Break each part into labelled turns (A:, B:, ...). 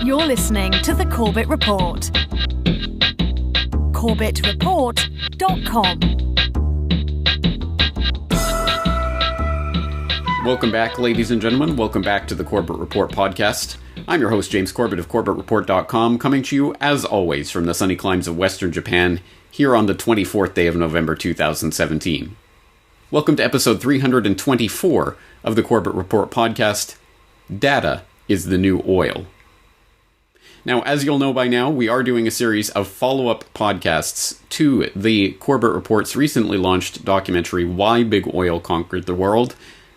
A: You're listening to The Corbett Report. CorbettReport.com.
B: Welcome back, ladies and gentlemen. Welcome back to the Corbett Report podcast. I'm your host, James Corbett of CorbettReport.com, coming to you, as always, from the sunny climes of Western Japan, here on the 24th day of November 2017. Welcome to episode 324 of the Corbett Report podcast. Data is the new oil. Now, as you'll know by now, we are doing a series of follow-up podcasts to the Corbett Report's recently launched documentary, Why Big Oil Conquered the World,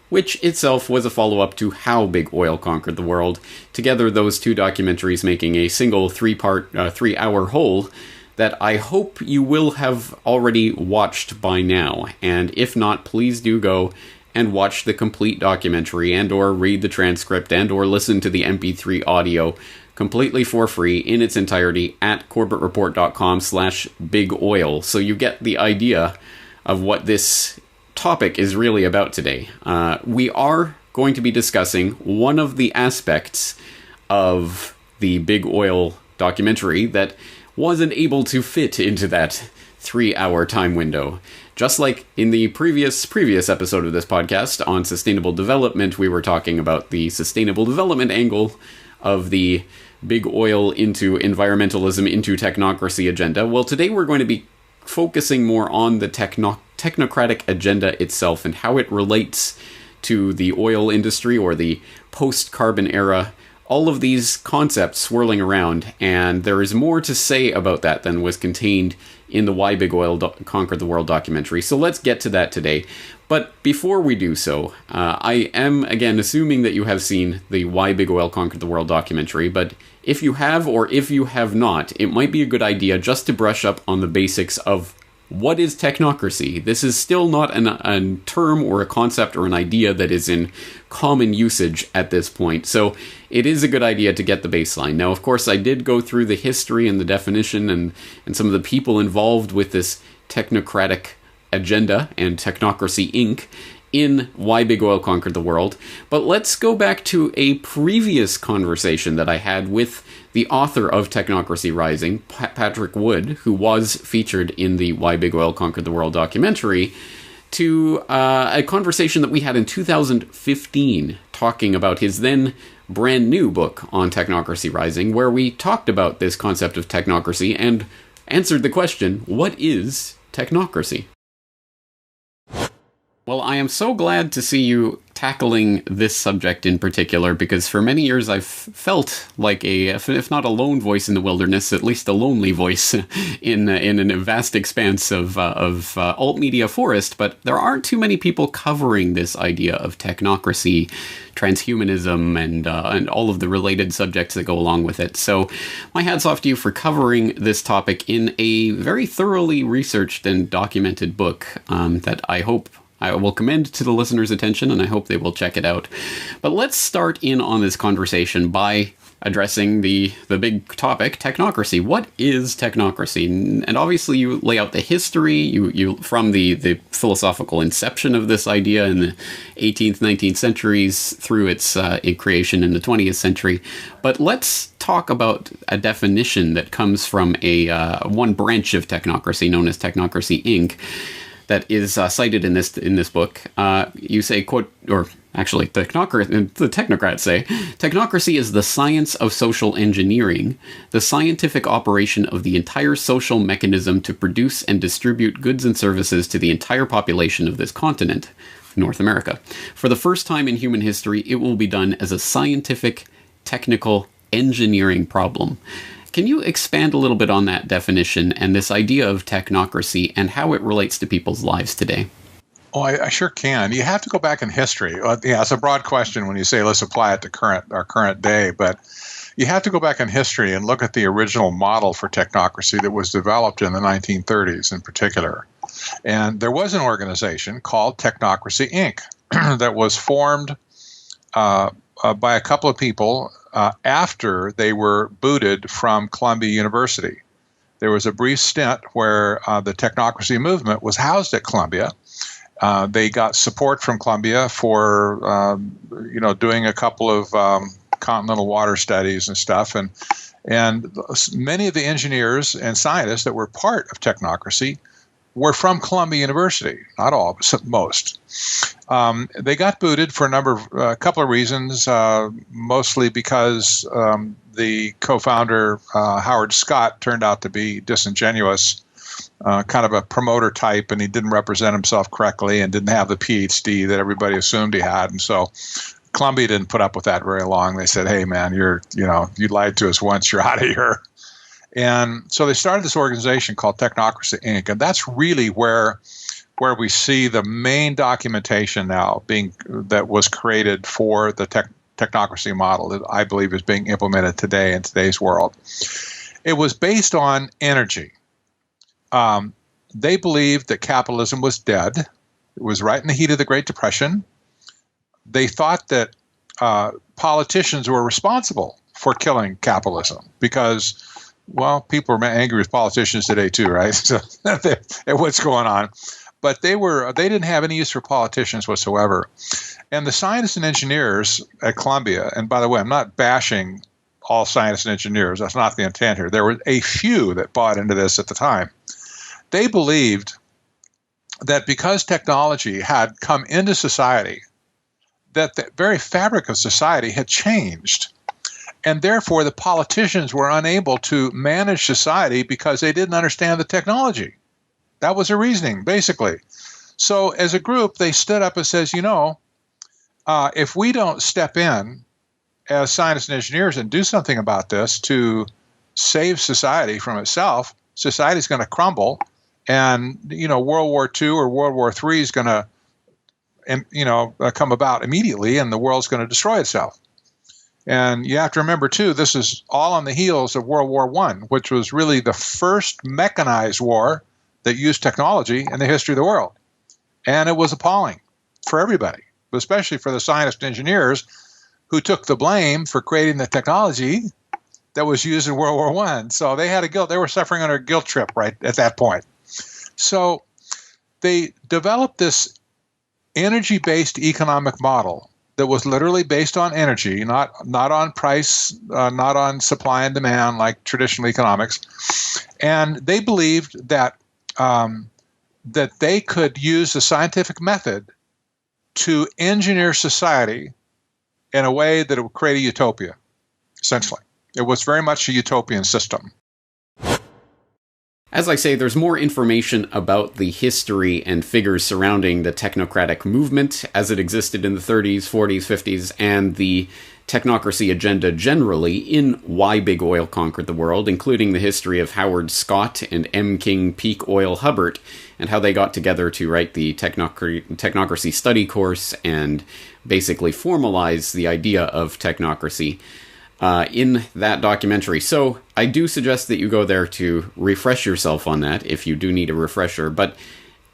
B: which itself was a follow-up to How Big Oil Conquered the World. Together, those two documentaries making a single three-hour whole that I hope you will have already watched by now. And if not, please do go and watch the complete documentary and or read the transcript and or listen to the MP3 audio completely for free in its entirety at CorbettReport.com/bigoil, so you get the idea of what this topic is really about today. We are going to be discussing one of the aspects of the Big Oil documentary that wasn't able to fit into that 3-hour time window. Just like in the previous episode of this podcast on sustainable development, we were talking about the sustainable development angle of the big oil into environmentalism into technocracy agenda. Well, today we're going to be focusing more on the technocratic agenda itself and how it relates to the oil industry or the post-carbon era. All of these concepts swirling around, and there is more to say about that than was contained in the Why Big Oil Conquered the World documentary. So let's get to that today. But before we do so, I am, again, assuming that you have seen the Why Big Oil Conquered the World documentary, but if you have or if you have not, it might be a good idea just to brush up on the basics of what is technocracy. This is still not a term or a concept or an idea that is in common usage at this point, so it is a good idea to get the baseline. Now, of course, I did go through the history and the definition and some of the people involved with this technocratic agenda and Technocracy Inc. in Why Big Oil Conquered the World, but let's go back to a previous conversation that I had with the author of Technocracy Rising, Patrick Wood, who was featured in the Why Big Oil Conquered the World documentary, to a conversation that we had in 2015 talking about his then brand new book on Technocracy Rising, where we talked about this concept of technocracy and answered the question, what is technocracy? Well, I am so glad to see you tackling this subject in particular, because for many years I've felt like if not a lone voice in the wilderness, at least a lonely voice in a vast expanse of alt media forest. But there aren't too many people covering this idea of technocracy, transhumanism, and all of the related subjects that go along with it. So my hat's off to you for covering this topic in a very thoroughly researched and documented book that I hope I will commend to the listeners' attention, and I hope they will check it out. But let's start in on this conversation by addressing the big topic, technocracy. What is technocracy? And obviously you lay out the history you from the philosophical inception of this idea in the 18th, 19th centuries through its creation in the 20th century. But let's talk about a definition that comes from one branch of technocracy known as Technocracy Inc., that is cited in this book. You say, quote, or actually, the technocrats say, technocracy is the science of social engineering, the scientific operation of the entire social mechanism to produce and distribute goods and services to the entire population of this continent, North America. For the first time in human history, it will be done as a scientific, technical engineering problem. Can you expand a little bit on that definition and this idea of technocracy and how it relates to people's lives today?
C: Oh, I sure can. You have to go back in history. Yeah, it's a broad question when you say let's apply it to our current day, but you have to go back in history and look at the original model for technocracy that was developed in the 1930s in particular. And there was an organization called Technocracy Inc. that was formed by a couple of people after they were booted from Columbia University. There was a brief stint where the technocracy movement was housed at Columbia. They got support from Columbia for, doing a couple of continental water studies and stuff. And many of the engineers and scientists that were part of technocracy were from Columbia University. Not all, but most. They got booted for a couple of reasons, mostly because the co-founder, Howard Scott, turned out to be disingenuous, kind of a promoter type, and he didn't represent himself correctly and didn't have the PhD that everybody assumed he had. And so Columbia didn't put up with that very long. They said, hey, man, you lied to us once, you're out of here. And so they started this organization called Technocracy, Inc., and that's really where we see the main documentation now that was created for the technocracy model that I believe is being implemented today in today's world. It was based on energy. They believed that capitalism was dead. It was right in the heat of the Great Depression. They thought that politicians were responsible for killing capitalism because, well, people are angry with politicians today too, right? So what's going on? But they didn't have any use for politicians whatsoever. And the scientists and engineers at Columbia, and by the way, I'm not bashing all scientists and engineers. That's not the intent here. There were a few that bought into this at the time. They believed that because technology had come into society, that the very fabric of society had changed. And therefore, the politicians were unable to manage society because they didn't understand the technology. That was their reasoning, basically. So as a group, they stood up and says, if we don't step in as scientists and engineers and do something about this to save society from itself, society's going to crumble. And, World War II or World War III is going to, come about immediately, and the world's going to destroy itself. And you have to remember, too, this is all on the heels of World War I, which was really the first mechanized war that used technology in the history of the world. And it was appalling for everybody, but especially for the scientists and engineers who took the blame for creating the technology that was used in World War I. So they had they were suffering under a guilt trip right at that point. So they developed this energy-based economic model that was literally based on energy, not on price, not on supply and demand like traditional economics. And they believed that they could use the scientific method to engineer society in a way that it would create a utopia, essentially. It was very much a utopian system.
B: As I say, there's more information about the history and figures surrounding the technocratic movement as it existed in the 30s, 40s, 50s, and the technocracy agenda generally in Why Big Oil Conquered the World, including the history of Howard Scott and M. King Peak Oil Hubbard, and how they got together to write the technocracy study course and basically formalize the idea of technocracy in that documentary. So I do suggest that you go there to refresh yourself on that if you do need a refresher. But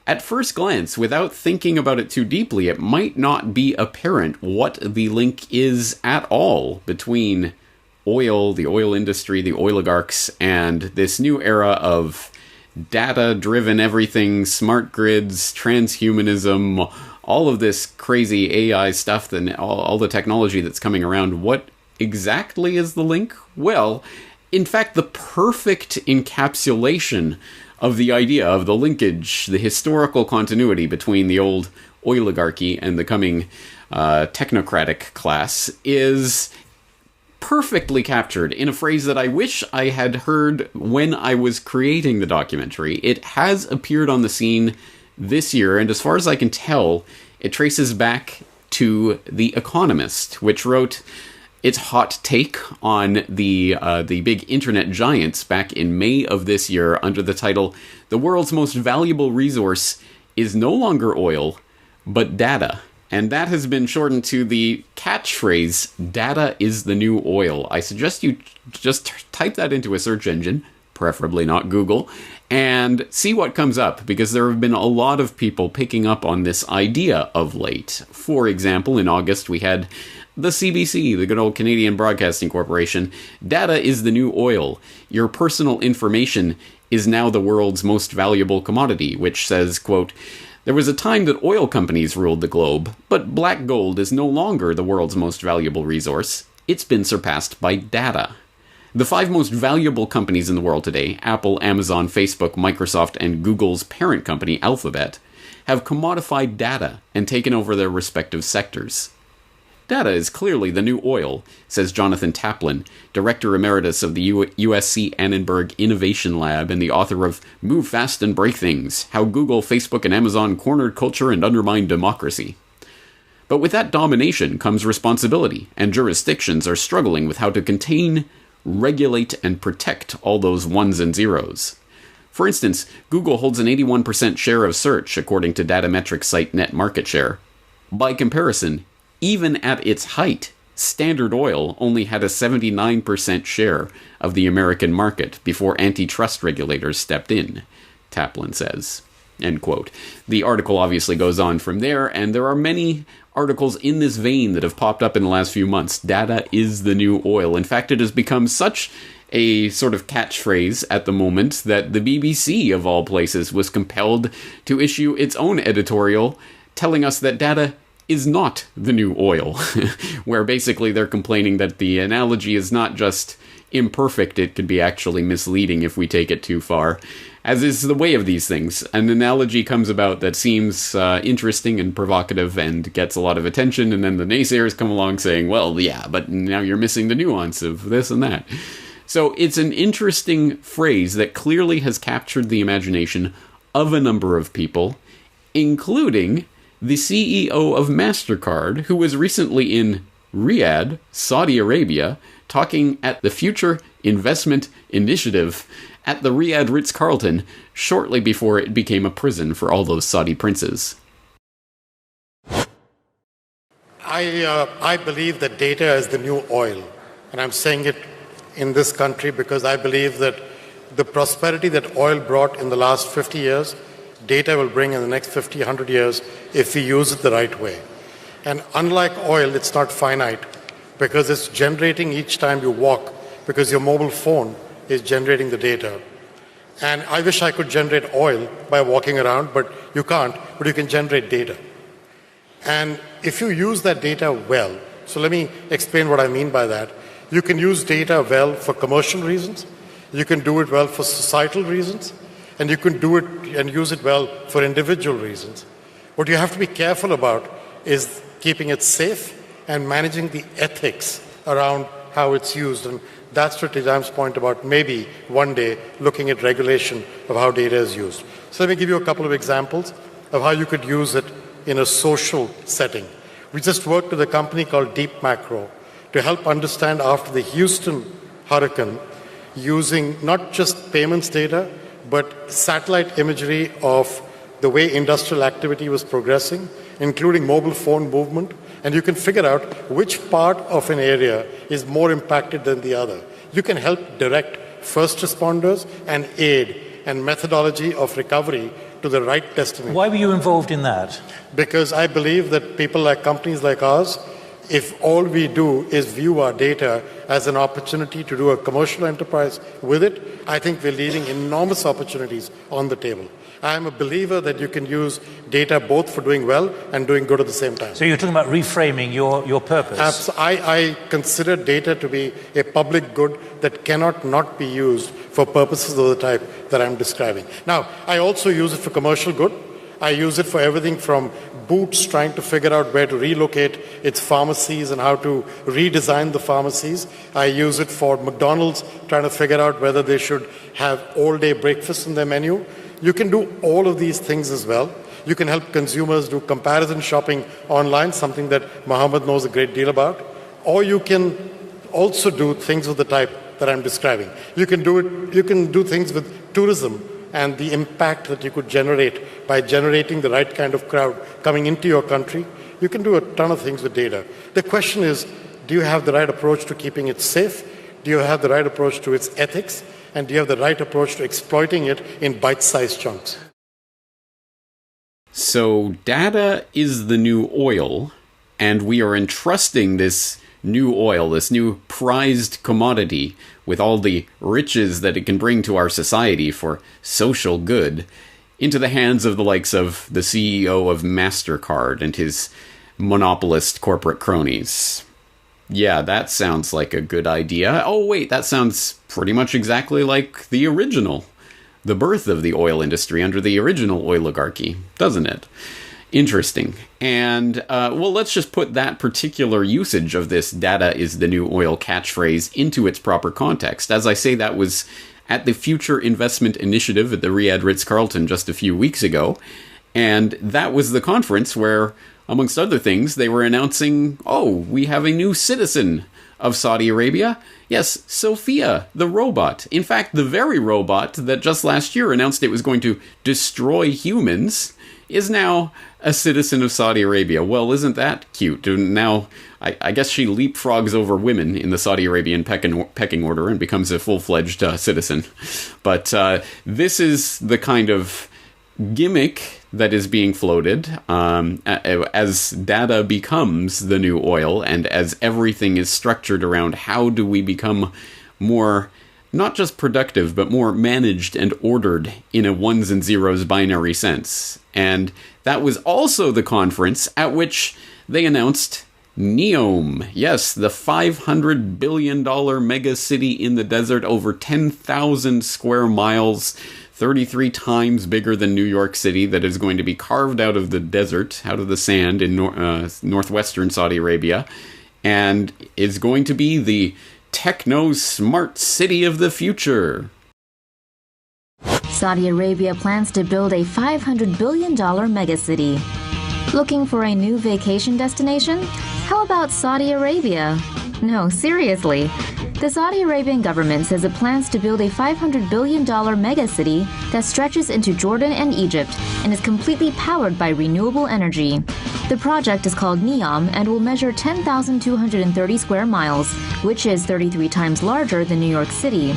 B: at first glance, without thinking about it too deeply, it might not be apparent what the link is at all between oil, the oil industry, the oligarchs, and this new era of data-driven everything, smart grids, transhumanism, all of this crazy AI stuff, and all the technology that's coming around. What exactly is the link? Well, in fact, the perfect encapsulation of the idea of the linkage, the historical continuity between the old oligarchy and the coming technocratic class is perfectly captured in a phrase that I wish I had heard when I was creating the documentary. It has appeared on the scene this year, and as far as I can tell, it traces back to The Economist, which wrote its hot take on the big internet giants back in May of this year under the title, "The world's most valuable resource is no longer oil, but data." And that has been shortened to the catchphrase, "Data is the new oil." I suggest you just type that into a search engine, preferably not Google, and see what comes up, because there have been a lot of people picking up on this idea of late. For example, in August we had the CBC, the good old Canadian Broadcasting Corporation. "Data is the new oil. Your personal information is now the world's most valuable commodity," which says, quote, "There was a time that oil companies ruled the globe, but black gold is no longer the world's most valuable resource. it's been surpassed by data. The 5 most valuable companies in the world today, Apple, Amazon, Facebook, Microsoft, and Google's parent company, Alphabet, have commodified data and taken over their respective sectors. Data is clearly the new oil, says Jonathan Taplin, Director Emeritus of the USC Annenberg Innovation Lab and the author of Move Fast and Break Things, How Google, Facebook, and Amazon Cornered Culture and Undermined Democracy. But with that domination comes responsibility, and jurisdictions are struggling with how to contain, regulate, and protect all those ones and zeros. For instance, Google holds an 81% share of search, according to data metric site Net Market Share. By comparison, even at its height, Standard Oil only had a 79% share of the American market before antitrust regulators stepped in, Taplin says. End quote. The article obviously goes on from there, and there are many articles in this vein that have popped up in the last few months. Data is the new oil. In fact, it has become such a sort of catchphrase at the moment that the BBC, of all places, was compelled to issue its own editorial telling us that data is not the new oil, where basically they're complaining that the analogy is not just imperfect, it could be actually misleading if we take it too far. As is the way of these things, an analogy comes about that seems interesting and provocative and gets a lot of attention, and then the naysayers come along saying, well, yeah, but now you're missing the nuance of this and that. So it's an interesting phrase that clearly has captured the imagination of a number of people, including the CEO of MasterCard, who was recently in Riyadh, Saudi Arabia, talking at the Future Investment Initiative at the Riyadh Ritz-Carlton shortly before it became a prison for all those Saudi princes.
D: I believe that data is the new oil, and I'm saying it in this country because I believe that the prosperity that oil brought in the last 50 years, data will bring in the next 50, 100 years if we use it the right way. And unlike oil, it's not finite because it's generating each time you walk because your mobile phone is generating the data. And I wish I could generate oil by walking around, but you can't, but you can generate data. And if you use that data well, so let me explain what I mean by that. You can use data well for commercial reasons, you can do it well for societal reasons, and you can do it and use it well for individual reasons. What you have to be careful about is keeping it safe and managing the ethics around how it's used. And that's what James' point about maybe one day looking at regulation of how data is used. So let me give you a couple of examples of how you could use it in a social setting. We just worked with a company called Deep Macro to help understand after the Houston hurricane using not just payments data, but satellite imagery of the way industrial activity was progressing, including mobile phone movement, and you can figure out which part of an area is more impacted than the other. You can help direct first responders and aid and methodology of recovery to the right destination.
E: Why were you involved in that?
D: Because I believe that people like companies like ours, if all we do is view our data as an opportunity to do a commercial enterprise with it, I think we're leaving enormous opportunities on the table. I'm a believer that you can use data both for doing well and doing good at the same time.
E: So you're talking about reframing your purpose?
D: I consider data to be a public good that cannot not be used for purposes of the type that I'm describing. Now, I also use it for commercial good. I use it for everything from Boots trying to figure out where to relocate its pharmacies and how to redesign the pharmacies. I use it for McDonald's trying to figure out whether they should have all-day breakfast in their menu. You can do all of these things as well. You can help consumers do comparison shopping online, something that Mohammed knows a great deal about. Or you can also do things of the type that I'm describing. You can do things with tourism and the impact that you could generate by generating the right kind of crowd coming into your country. You can do a ton of things with data. The question is, do you have the right approach to keeping it safe? Do you have the right approach to its ethics? And do you have the right approach to exploiting it in bite-sized chunks?
B: So data is the new oil, and we are entrusting this new oil, this new prized commodity, with all the riches that it can bring to our society for social good, into the hands of the likes of the CEO of MasterCard and his monopolist corporate cronies. Yeah, that sounds like a good idea. Oh, wait, that sounds pretty much exactly like the original. The birth of the oil industry under the original oligarchy, doesn't it? Interesting. And, well, let's just put that particular usage of this data is the new oil catchphrase into its proper context. As I say, that was at the Future Investment Initiative at the Riyadh Ritz-Carlton just a few weeks ago. And that was the conference where, amongst other things, they were announcing, oh, we have a new citizen of Saudi Arabia. Yes, Sophia, the robot. In fact, the very robot that just last year announced it was going to destroy humans is now a citizen of Saudi Arabia. Well, isn't that cute? And now, I guess she leapfrogs over women in the Saudi Arabian pecking order and becomes a full-fledged citizen. But this is the kind of gimmick that is being floated as data becomes the new oil, and as everything is structured around how do we become more, not just productive, but more managed and ordered in a ones and zeros binary sense. And that was also the conference at which they announced Neom. Yes, the $500 billion mega city in the desert, over 10,000 square miles, 33 times bigger than New York City, that is going to be carved out of the desert, out of the sand in northwestern Saudi Arabia, and is going to be the techno-smart city of the future.
F: Saudi Arabia plans to build a $500 billion megacity. Looking for a new vacation destination? How about Saudi Arabia? No, seriously. The Saudi Arabian government says it plans to build a $500 billion megacity that stretches into Jordan and Egypt and is completely powered by renewable energy. The project is called Neom and will measure 10,230 square miles, which is 33 times larger than New York City.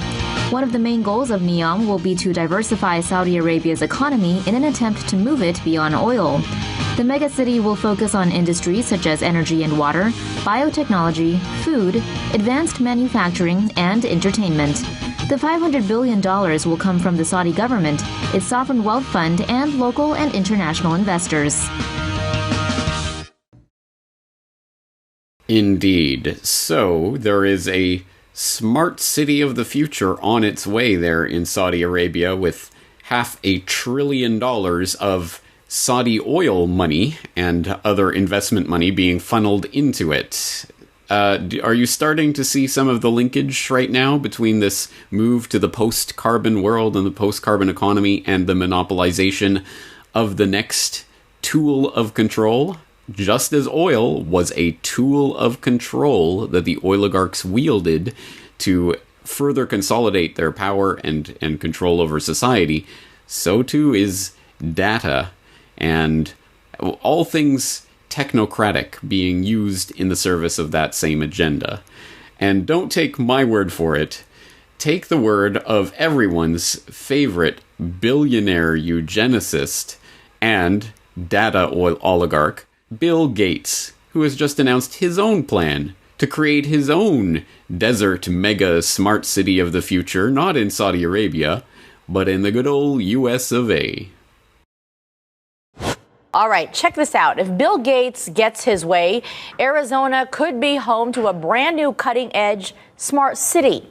F: One of the main goals of Neom will be to diversify Saudi Arabia's economy in an attempt to move it beyond oil. The megacity will focus on industries such as energy and water, biotechnology, food, advanced manufacturing, and entertainment. The $500 billion will come from the Saudi government, its sovereign wealth fund, and local and international investors.
B: Indeed. So, there is a smart city of the future on its way there in Saudi Arabia, with $500 billion of Saudi oil money and other investment money being funneled into it. Are you starting to see some of the linkage right now between this move to the post-carbon world and the post-carbon economy and the monopolization of the next tool of control? Just as oil was a tool of control that the oligarchs wielded to further consolidate their power and control over society, so too is data and all things technocratic being used in the service of that same agenda. And don't take my word for it. Take the word of everyone's favorite billionaire eugenicist and data oligarch, Bill Gates, who has just announced his own plan to create his own desert mega smart city of the future, not in Saudi Arabia, but in the good old US of A.
G: All right, check this out. If Bill Gates gets his way, Arizona could be home to a brand new cutting-edge smart city.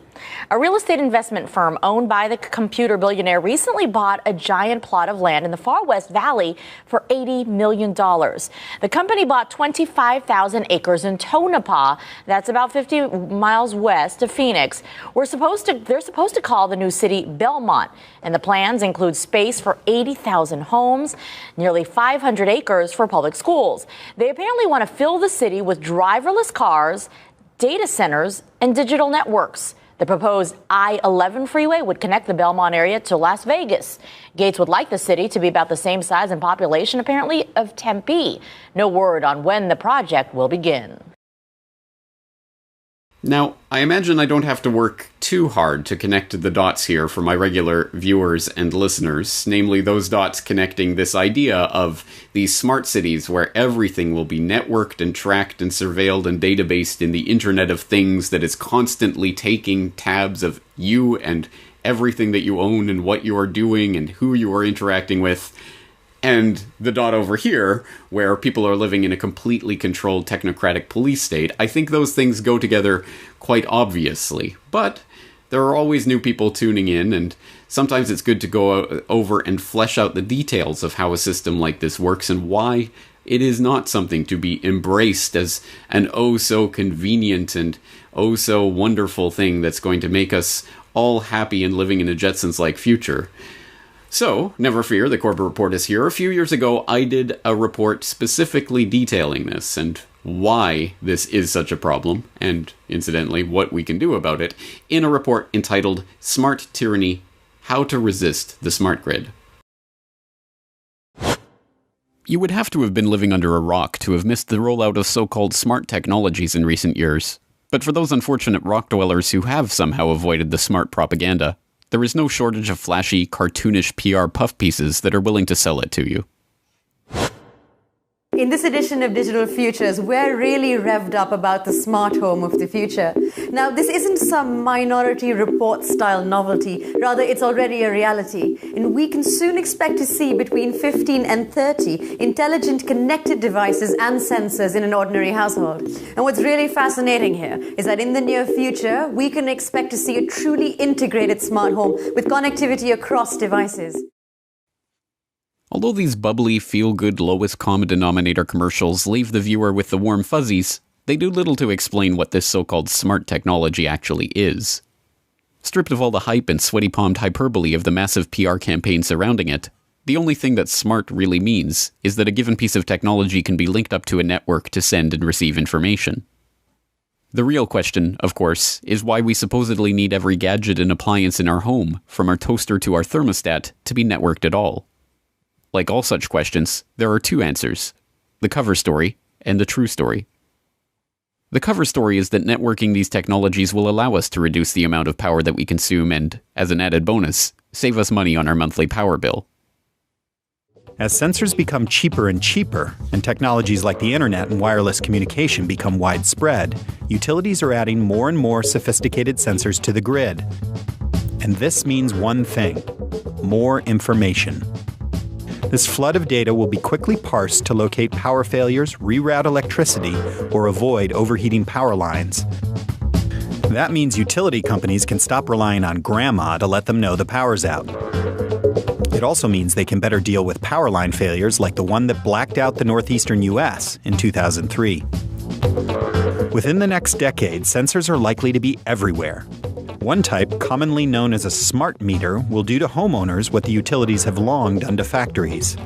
G: A real estate investment firm owned by the computer billionaire recently bought a giant plot of land in the far west valley for $80 million. The company bought 25,000 acres in Tonopah. That's about 50 miles west of Phoenix. They're supposed to call the new city Belmont. And the plans include space for 80,000 homes, nearly 500 acres for public schools. They apparently want to fill the city with driverless cars, data centers, and digital networks. The proposed I-11 freeway would connect the Belmont area to Las Vegas. Gates would like the city to be about the same size and population, apparently, of Tempe. No word on when the project will begin.
B: Now, I imagine I don't have to work too hard to connect the dots here for my regular viewers and listeners, namely those dots connecting this idea of these smart cities where everything will be networked and tracked and surveilled and databased in the Internet of Things that is constantly taking tabs of you and everything that you own and what you are doing and who you are interacting with. and the dot over here, where people are living in a completely controlled technocratic police state. I think those things go together quite obviously. But there are always new people tuning in, and sometimes it's good to go over and flesh out the details of how a system like this works and why it is not something to be embraced as an oh-so-convenient and oh-so-wonderful thing that's going to make us all happy and living in a Jetsons-like future. So, never fear, the Corbett Report is here. A few years ago, I did a report specifically detailing this and why this is such a problem, and incidentally, what we can do about it, in a report entitled Smart Tyranny: How to Resist the Smart Grid. You would have to have been living under a rock to have missed the rollout of so-called smart technologies in recent years. But for those unfortunate rock dwellers who have somehow avoided the smart propaganda, there is no shortage of flashy, cartoonish PR puff pieces that are willing to sell it to you.
H: In this edition of Digital Futures, we're really revved up about the smart home of the future. Now, this isn't some Minority Report style novelty, rather it's already a reality. And we can soon expect to see between 15 and 30 intelligent connected devices and sensors in an ordinary household. And what's really fascinating here is that in the near future, we can expect to see a truly integrated smart home with connectivity across devices.
B: Although these bubbly, feel-good, lowest common denominator commercials leave the viewer with the warm fuzzies, they do little to explain what this so-called smart technology actually is. Stripped of all the hype and sweaty-palmed hyperbole of the massive PR campaign surrounding it, the only thing that smart really means is that a given piece of technology can be linked up to a network to send and receive information. The real question, of course, is why we supposedly need every gadget and appliance in our home, from our toaster to our thermostat, to be networked at all. Like all such questions, there are two answers: the cover story and the true story. The cover story is that networking these technologies will allow us to reduce the amount of power that we consume and, as an added bonus, save us money on our monthly power bill.
I: As sensors become cheaper and cheaper, and technologies like the internet and wireless communication become widespread, utilities are adding more and more sophisticated sensors to the grid. And this means one thing: more information. This flood of data will be quickly parsed to locate power failures, reroute electricity, or avoid overheating power lines. That means utility companies can stop relying on grandma to let them know the power's out. It also means they can better deal with power line failures like the one that blacked out the northeastern U.S. in 2003. Within the next decade, sensors are likely to be everywhere. One type, commonly known as a smart meter, will do to homeowners what the utilities have long done to factories.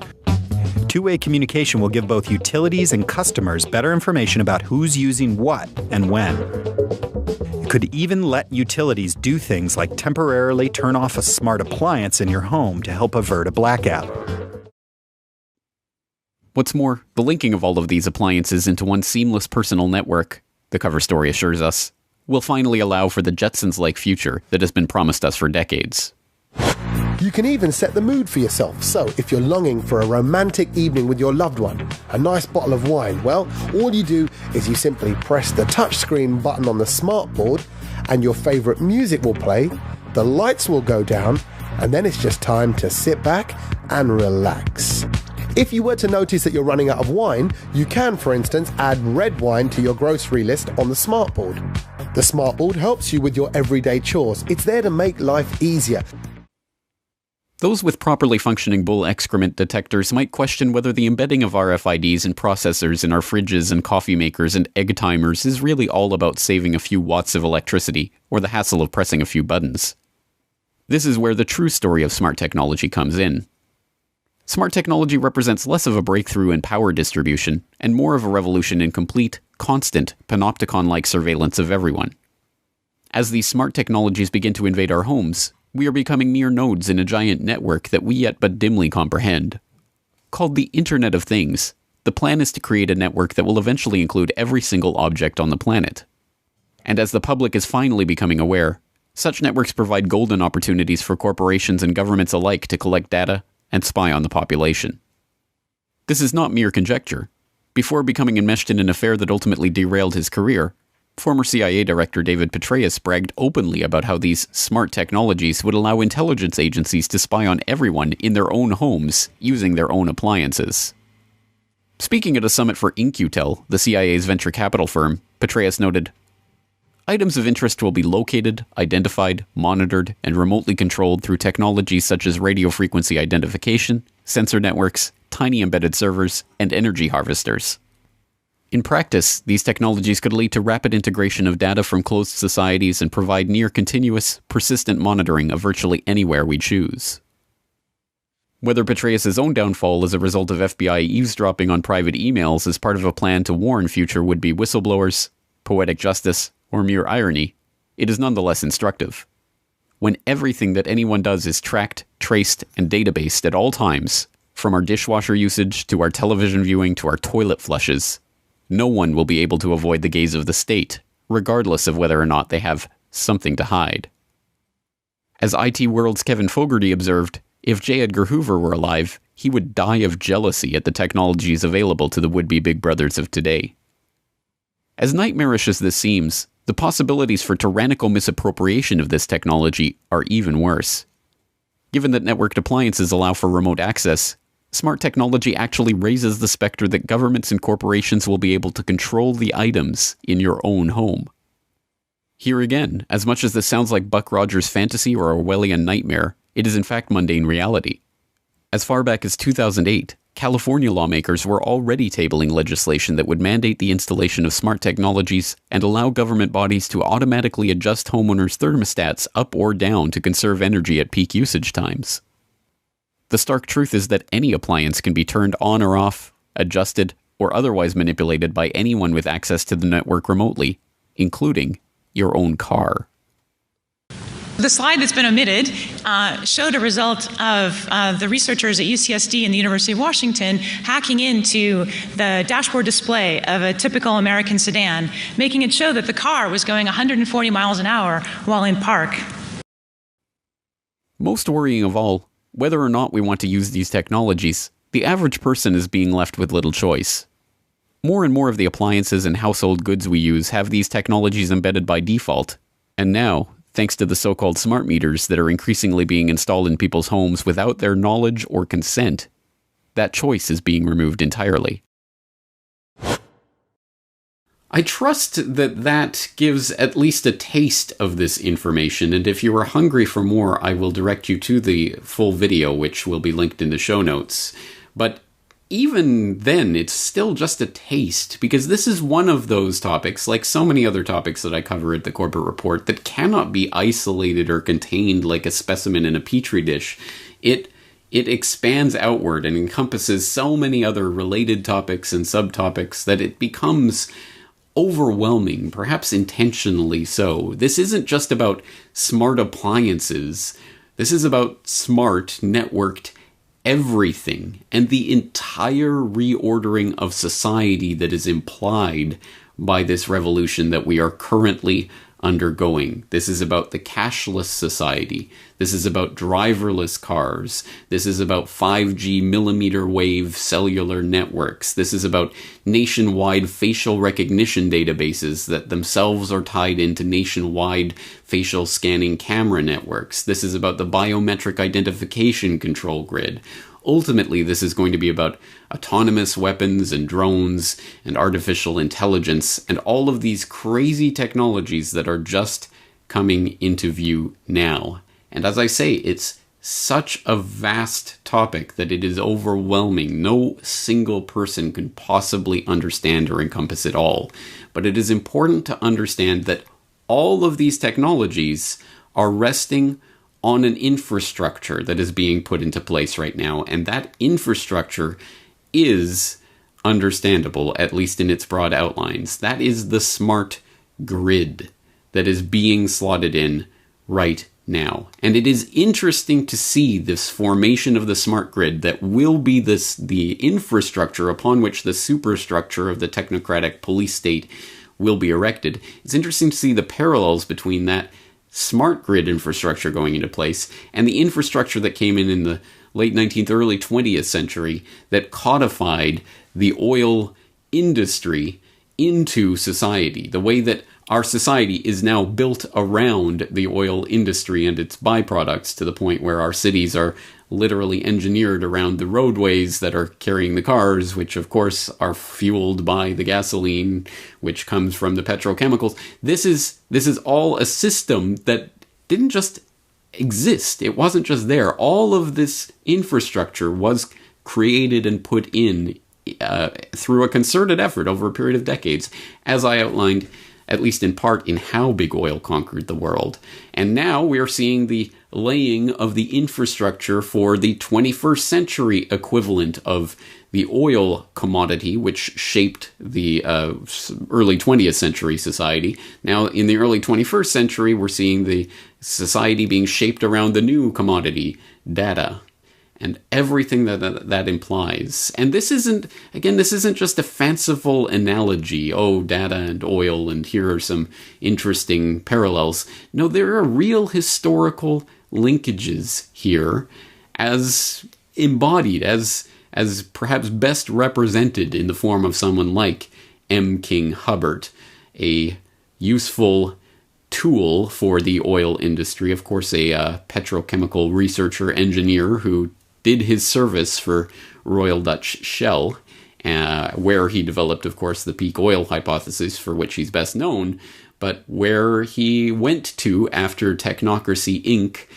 I: Two-way communication will give both utilities and customers better information about who's using what and when. It could even let utilities do things like temporarily turn off a smart appliance in your home to help avert a blackout.
B: What's more, the linking of all of these appliances into one seamless personal network, the cover story assures us, will finally allow for the Jetsons-like future that has been promised us for decades.
J: You can even set the mood for yourself. So if you're longing for a romantic evening with your loved one, a nice bottle of wine, well, all you do is you simply press the touchscreen button on the smartboard and your favourite music will play, the lights will go down, and then it's just time to sit back and relax. If you were to notice that you're running out of wine, you can, for instance, add red wine to your grocery list on the smartboard. The smartboard helps you with your everyday chores. It's there to make life easier.
B: Those with properly functioning bull excrement detectors might question whether the embedding of RFIDs and processors in our fridges and coffee makers and egg timers is really all about saving a few watts of electricity or the hassle of pressing a few buttons. This is where the true story of smart technology comes in. Smart technology represents less of a breakthrough in power distribution and more of a revolution in complete, constant, panopticon-like surveillance of everyone. As these smart technologies begin to invade our homes, we are becoming mere nodes in a giant network that we yet but dimly comprehend. Called the Internet of Things, the plan is to create a network that will eventually include every single object on the planet. And as the public is finally becoming aware, such networks provide golden opportunities for corporations and governments alike to collect data and spy on the population. This is not mere conjecture. Before becoming enmeshed in an affair that ultimately derailed his career, Former CIA Director David Petraeus bragged openly about how these smart technologies would allow intelligence agencies to spy on everyone in their own homes using their own appliances. Speaking at a summit for In-Q-Tel, the CIA's venture capital firm, Petraeus noted, "Items of interest will be located, identified, monitored, and remotely controlled through technologies such as radio frequency identification, sensor networks, tiny embedded servers, and energy harvesters." In practice, these technologies could lead to rapid integration of data from closed societies and provide near-continuous, persistent monitoring of virtually anywhere we choose. Whether Petraeus' own downfall as a result of FBI eavesdropping on private emails is part of a plan to warn future would-be whistleblowers, poetic justice, or mere irony, it is nonetheless instructive. When everything that anyone does is tracked, traced, and databased at all times, from our dishwasher usage to our television viewing to our toilet flushes, no one will be able to avoid the gaze of the state, regardless of whether or not they have something to hide. As IT World's Kevin Fogarty observed, if J. Edgar Hoover were alive, he would die of jealousy at the technologies available to the would-be big brothers of today. As nightmarish as this seems, the possibilities for tyrannical misappropriation of this technology are even worse. Given that networked appliances allow for remote access, smart technology actually raises the specter that governments and corporations will be able to control the items in your own home. Here again, as much as this sounds like Buck Rogers' fantasy or Orwellian nightmare, it is in fact mundane reality. As far back as 2008, California lawmakers were already tabling legislation that would mandate the installation of smart technologies and allow government bodies to automatically adjust homeowners' thermostats up or down to conserve energy at peak usage times. The stark truth is that any appliance can be turned on or off, adjusted, or otherwise manipulated by anyone with access to the network remotely, including your own car.
K: The slide that's been omitted showed a result of the researchers at UCSD and the University of Washington hacking into the dashboard display of a typical American sedan, making it show that the car was going 140 miles an hour while in park.
B: Most worrying of all, whether or not we want to use these technologies, the average person is being left with little choice. More and more of the appliances and household goods we use have these technologies embedded by default, and now, thanks to the so-called smart meters that are increasingly being installed in people's homes without their knowledge or consent, that choice is being removed entirely. I trust that that gives at least a taste of this information, and if you are hungry for more, I will direct you to the full video, which will be linked in the show notes. But even then, it's still just a taste, because this is one of those topics, like so many other topics that I cover at the Corbett Report, that cannot be isolated or contained like a specimen in a petri dish. It expands outward and encompasses so many other related topics and subtopics that it becomes overwhelming, perhaps intentionally so. This isn't just about smart appliances. This is about smart, networked everything, and the entire reordering of society that is implied by this revolution that we are currently undergoing. This is about the cashless society. This is about driverless cars. This is about 5G millimeter wave cellular networks. This is about nationwide facial recognition databases that themselves are tied into nationwide facial scanning camera networks. This is about the biometric identification control grid. Ultimately, this is going to be about autonomous weapons and drones and artificial intelligence and all of these crazy technologies that are just coming into view now. And as I say, it's such a vast topic that it is overwhelming. No single person can possibly understand or encompass it all. But it is important to understand that all of these technologies are resting on an infrastructure that is being put into place right now, and that infrastructure is understandable, at least in its broad outlines. That is the smart grid that is being slotted in right now. And it is interesting to see this formation of the smart grid that will be the infrastructure upon which the superstructure of the technocratic police state will be erected. It's interesting to see the parallels between that smart grid infrastructure going into place and the infrastructure that came in the late 19th, early 20th century that codified the oil industry into society. The way that our society is now built around the oil industry and its byproducts, to the point where our cities are literally engineered around the roadways that are carrying the cars, which of course are fueled by the gasoline, which comes from the petrochemicals. This is all a system that didn't just exist. It wasn't just there. All of this infrastructure was created and put in through a concerted effort over a period of decades, as I outlined, at least in part, in How Big Oil Conquered the World. And now we are seeing the laying of the infrastructure for the 21st century equivalent of the oil commodity, which shaped the early 20th century society. Now, in the early 21st century, we're seeing the society being shaped around the new commodity, data, and everything that implies. And this isn't just a fanciful analogy, oh, data and oil, and here are some interesting parallels. No, there are real historical linkages here, as embodied, as perhaps best represented in the form of someone like M. King Hubbert, a useful tool for the oil industry, of course a petrochemical researcher engineer who did his service for Royal Dutch Shell, where he developed, of course, the peak oil hypothesis, for which he's best known, but where he went to after Technocracy Inc.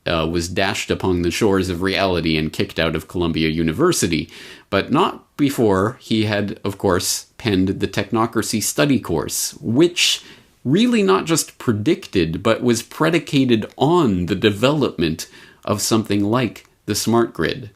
B: Was dashed upon the shores of reality and kicked out of Columbia University, but not before he had, of course, penned the Technocracy Study Course, which really not just predicted, but was predicated on the development of something like the smart grid.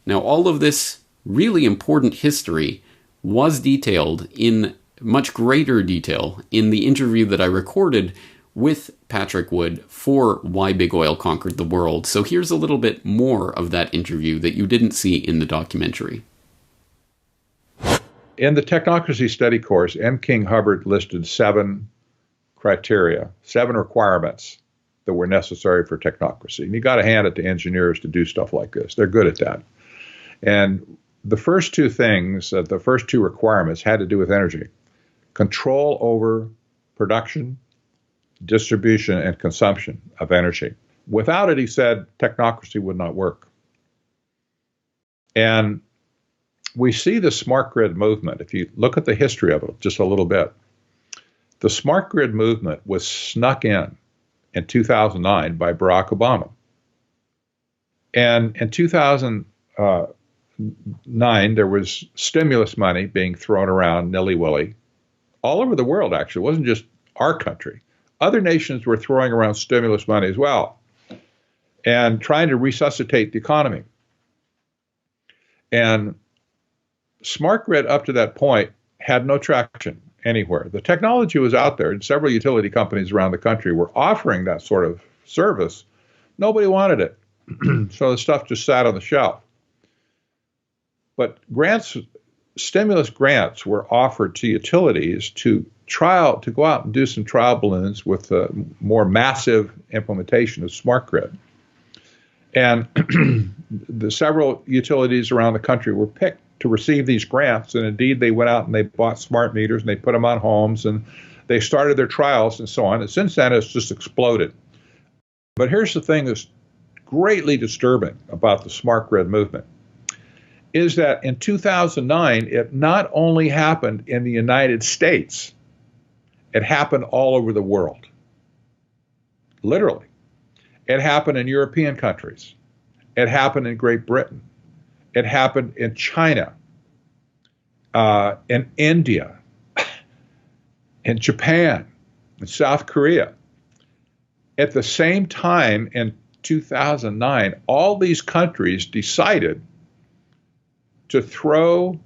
B: Now, all of this really important history was detailed in much greater detail in the interview that I recorded with Patrick Wood for Why Big Oil Conquered the World. So here's a little bit more of that interview that you didn't see in the documentary.
L: In the Technocracy Study Course, M. King Hubbert listed 7 criteria, 7 requirements that were necessary for technocracy. And you got to hand it to engineers to do stuff like this. They're good at that. And the first 2 things, the first 2 requirements had to do with energy. Control over production, distribution, and consumption of energy. Without it, he said, technocracy would not work. And we see the smart grid movement. If you look at the history of it just a little bit, the smart grid movement was snuck in 2009 by Barack Obama. And in 2009, there was stimulus money being thrown around nilly-willy all over the world, actually. It wasn't just our country. Other nations were throwing around stimulus money as well and trying to resuscitate the economy. And smart grid up to that point had no traction anywhere. The technology was out there, and several utility companies around the country were offering that sort of service. Nobody wanted it. So the stuff just sat on the shelf. But stimulus grants were offered to utilities to go out and do some trial balloons with a more massive implementation of smart grid. And the several utilities around the country were picked to receive these grants, and indeed they went out and they bought smart meters and they put them on homes and they started their trials and so on. And since then it's just exploded. But here's the thing that's greatly disturbing about the smart grid movement is that in 2009 it not only happened in the United States, it happened all over the world. Literally. It happened in European countries. It happened in Great Britain. It happened in China, in India, in Japan, in South Korea. At the same time in 2009, all these countries decided to throw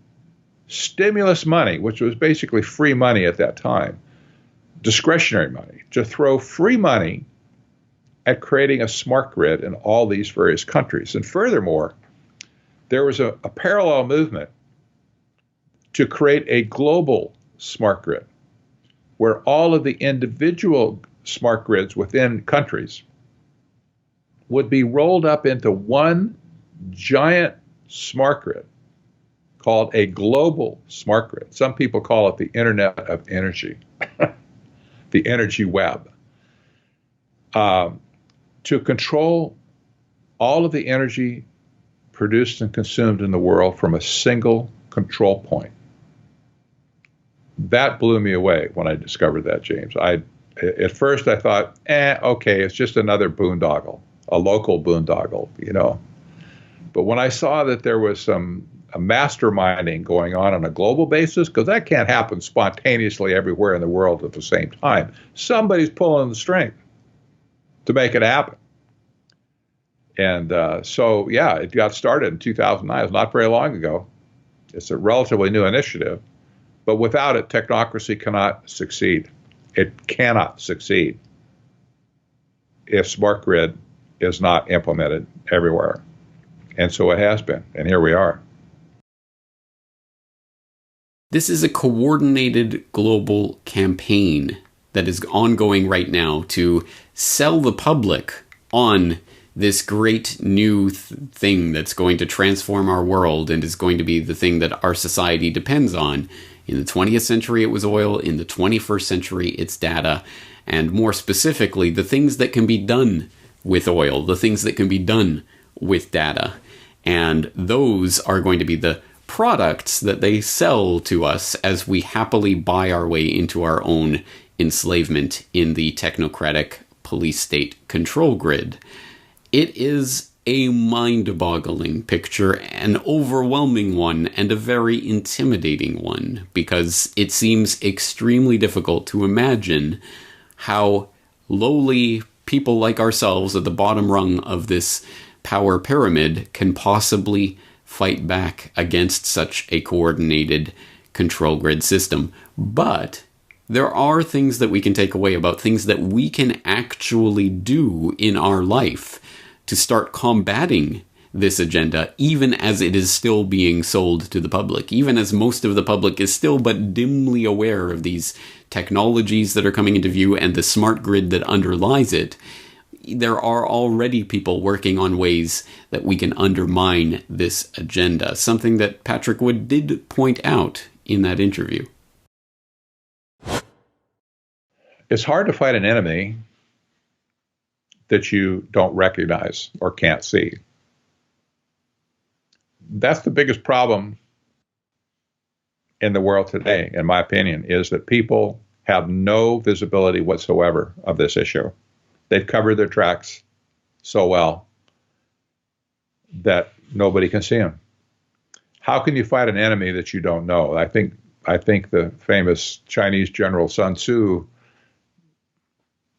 L: stimulus money, which was basically free money at that time, discretionary money, to throw free money at creating a smart grid in all these various countries. And furthermore, there was a parallel movement to create a global smart grid where all of the individual smart grids within countries would be rolled up into one giant smart grid called a global smart grid. Some people call it the Internet of Energy. the energy web, to control all of the energy produced and consumed in the world from a single control point. That blew me away when I discovered that, James. At first I thought, okay, it's just another boondoggle, a local boondoggle, But when I saw that there was a masterminding going on a global basis, because that can't happen spontaneously everywhere in the world at the same time. Somebody's pulling the string to make it happen. And it got started in 2009. It was not very long ago. It's a relatively new initiative. But without it, technocracy cannot succeed. It cannot succeed if smart grid is not implemented everywhere. And so it has been. And here we are.
B: This is a coordinated global campaign that is ongoing right now to sell the public on this great new thing that's going to transform our world and is going to be the thing that our society depends on. In the 20th century, it was oil. In the 21st century, it's data. And more specifically, the things that can be done with oil, the things that can be done with data. And those are going to be the products that they sell to us as we happily buy our way into our own enslavement in the technocratic police state control grid. It is a mind-boggling picture, an overwhelming one, and a very intimidating one, because it seems extremely difficult to imagine how lowly people like ourselves at the bottom rung of this power pyramid can possibly fight back against such a coordinated control grid system. But there are things that we can take away about things that we can actually do in our life to start combating this agenda, even as it is still being sold to the public, even as most of the public is still but dimly aware of these technologies that are coming into view and the smart grid that underlies it. There are already people working on ways that we can undermine this agenda, something that Patrick Wood did point out in that interview.
L: It's hard to fight an enemy that you don't recognize or can't see. That's the biggest problem in the world today, in my opinion, is that people have no visibility whatsoever of this issue. They've covered their tracks so well that nobody can see them. How can you fight an enemy that you don't know? I think the famous Chinese general Sun Tzu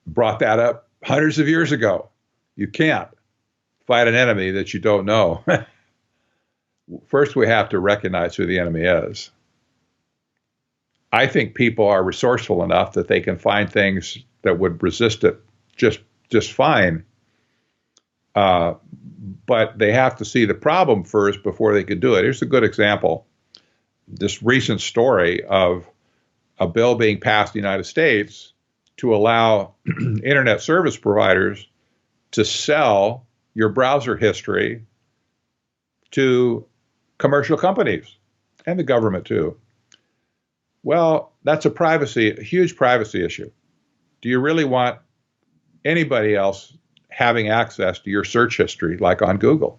L: brought that up hundreds of years ago. You can't fight an enemy that you don't know. First, we have to recognize who the enemy is. I think people are resourceful enough that they can find things that would resist it just fine. But they have to see the problem first before they can do it. Here's a good example. This recent story of a bill being passed in the United States to allow internet service providers to sell your browser history to commercial companies and the government too. Well, that's a huge privacy issue. Do you really want anybody else having access to your search history like on Google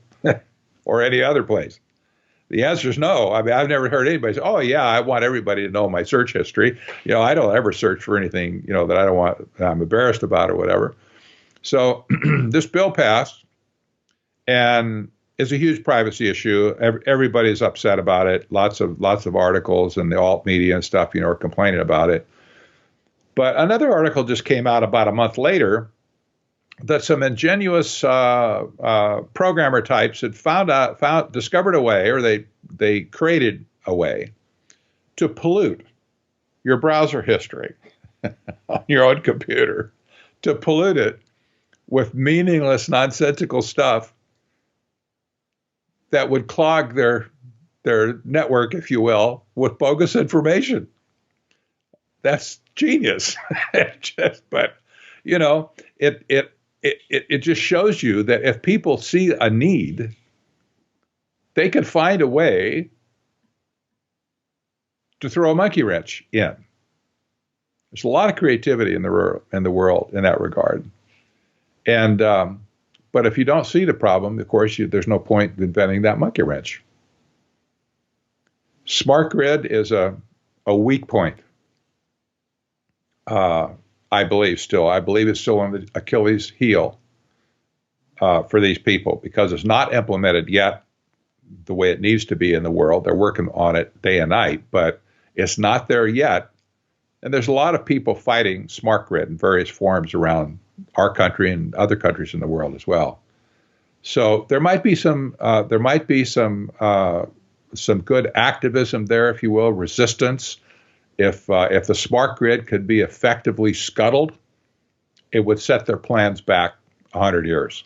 L: or any other place? The answer is no. I mean, I've never heard anybody say, oh, yeah, I want everybody to know my search history. I don't ever search for anything, that I don't want, that I'm embarrassed about or whatever. So this bill passed, and it's a huge privacy issue. Everybody's upset about it. Lots of articles and the alt media and stuff, are complaining about it. But another article just came out about a month later that some ingenious programmer types had discovered a way, or they created a way to pollute your browser history on your own computer, to pollute it with meaningless, nonsensical stuff that would clog their network, if you will, with bogus information. That's genius. It just shows you that if people see a need, they can find a way to throw a monkey wrench in. There's a lot of creativity in the world in that regard. And but if you don't see the problem, of course, there's no point in inventing that monkey wrench. Smart grid is a weak point. I believe still. I believe it's still on the Achilles heel for these people because it's not implemented yet the way it needs to be in the world. They're working on it day and night, but it's not there yet. And there's a lot of people fighting smart grid in various forms around our country and other countries in the world as well. So there might be some good activism there, if you will, resistance. If the smart grid could be effectively scuttled, it would set their plans back 100 years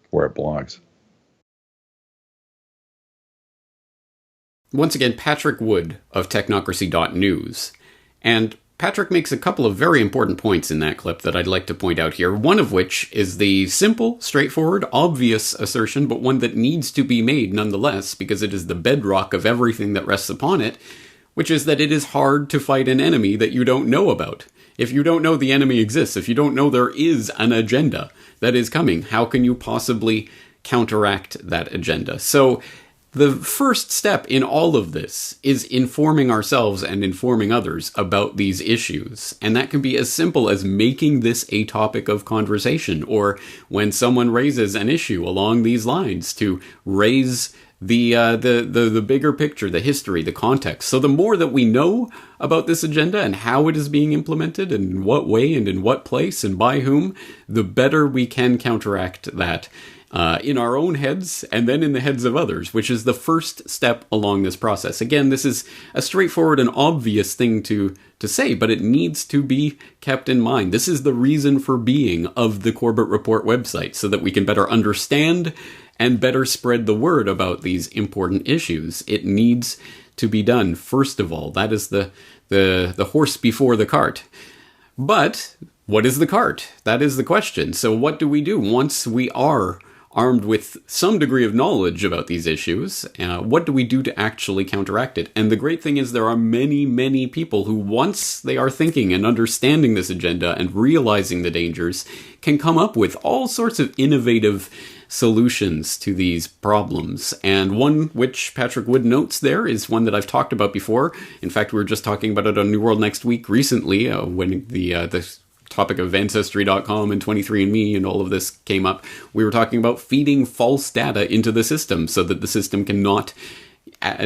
L: where it belongs.
B: Once again, Patrick Wood of technocracy.news. And Patrick makes a couple of very important points in that clip that I'd like to point out here, one of which is the simple, straightforward, obvious assertion, but one that needs to be made nonetheless, because it is the bedrock of everything that rests upon it, which is that it is hard to fight an enemy that you don't know about. If you don't know the enemy exists, if you don't know there is an agenda that is coming, how can you possibly counteract that agenda? So the first step in all of this is informing ourselves and informing others about these issues. And that can be as simple as making this a topic of conversation, or when someone raises an issue along these lines, to raise the bigger picture, the history, the context. So the more that we know about this agenda and how it is being implemented and in what way and in what place and by whom, the better we can counteract that in our own heads and then in the heads of others, which is the first step along this process. Again, this is a straightforward and obvious thing to say, but it needs to be kept in mind. This is the reason for being of the Corbett Report website, so that we can better understand and better spread the word about these important issues. It needs to be done, first of all. That is the horse before the cart. But what is the cart? That is the question. So what do we do once we are armed with some degree of knowledge about these issues? What do we do to actually counteract it? And the great thing is there are many, many people who, once they are thinking and understanding this agenda and realizing the dangers, can come up with all sorts of innovative solutions to these problems. And one which Patrick Wood notes there is one that I've talked about before. In fact, we were just talking about it on New World Next Week recently, when the topic of Ancestry.com and 23andMe and all of this came up. We were talking about feeding false data into the system so that the system cannot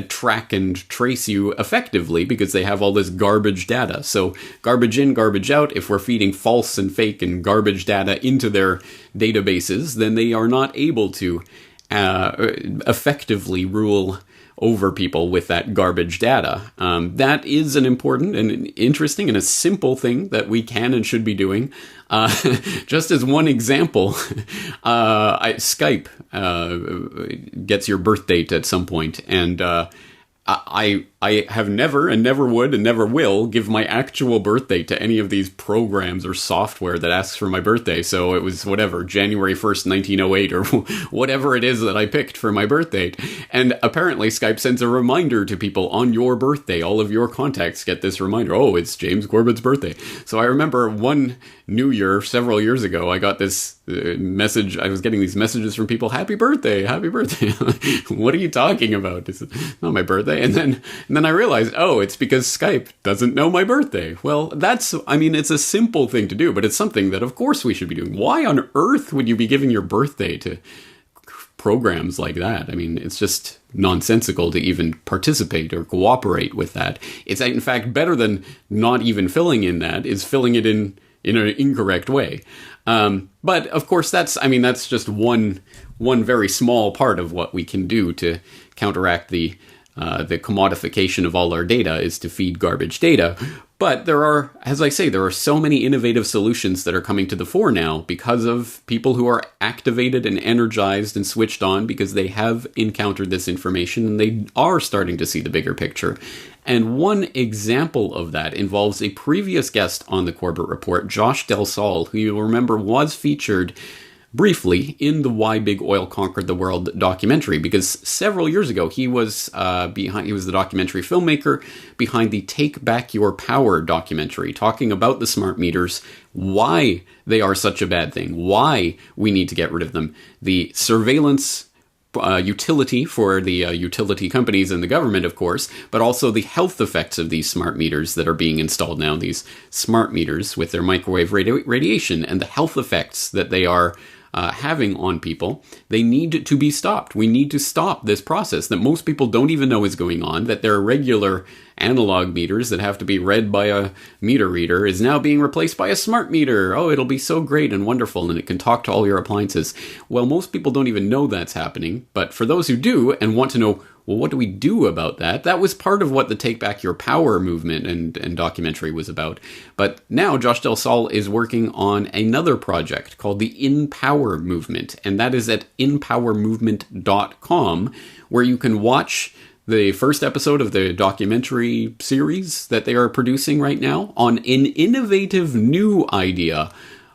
B: track and trace you effectively, because they have all this garbage data. So garbage in, garbage out. If we're feeding false and fake and garbage data into their databases, then they are not able to effectively rule over people with that garbage data. That is an important and an interesting and a simple thing that we can and should be doing. Just as one example, Skype gets your birth date at some point, and I have never and never would and never will give my actual birthday to any of these programs or software that asks for my birthday. So it was whatever, January 1st, 1908 or whatever it is that I picked for my birthday. And apparently Skype sends a reminder to people on your birthday. All of your contacts get this reminder. Oh, it's James Corbett's birthday. So I remember one New Year several years ago, I got this message. I was getting these messages from people. Happy birthday. Happy birthday. What are you talking about? It's not my birthday. And then I realized, oh, it's because Skype doesn't know my birthday. Well, it's a simple thing to do, but it's something that of course we should be doing. Why on earth would you be giving your birthday to programs like that? I mean, it's just nonsensical to even participate or cooperate with that. It's in fact better than not even filling in that, is filling it in an incorrect way. But of course, that's just one very small part of what we can do to counteract the commodification of all our data, is to feed garbage data. But there are so many innovative solutions that are coming to the fore now because of people who are activated and energized and switched on because they have encountered this information and they are starting to see the bigger picture. And one example of that involves a previous guest on the Corbett Report, Josh Del Sol, who you'll remember was featured briefly in the Why Big Oil Conquered the World documentary, because several years ago he was the documentary filmmaker behind the Take Back Your Power documentary, talking about the smart meters, why they are such a bad thing, why we need to get rid of them, the surveillance utility for the utility companies and the government, of course, but also the health effects of these smart meters that are being installed now, these smart meters with their microwave radiation and the health effects that they are having on people. They need to be stopped. We need to stop this process that most people don't even know is going on, that their regular analog meters that have to be read by a meter reader is now being replaced by a smart meter. Oh, it'll be so great and wonderful, and it can talk to all your appliances. Well, most people don't even know that's happening, but for those who do and want to know, well, what do we do about that? That was part of what the Take Back Your Power movement and documentary was about. But now Josh Del Sol is working on another project called the In Power Movement, and that is at inpowermovement.com, where you can watch the first episode of the documentary series that they are producing right now on an innovative new idea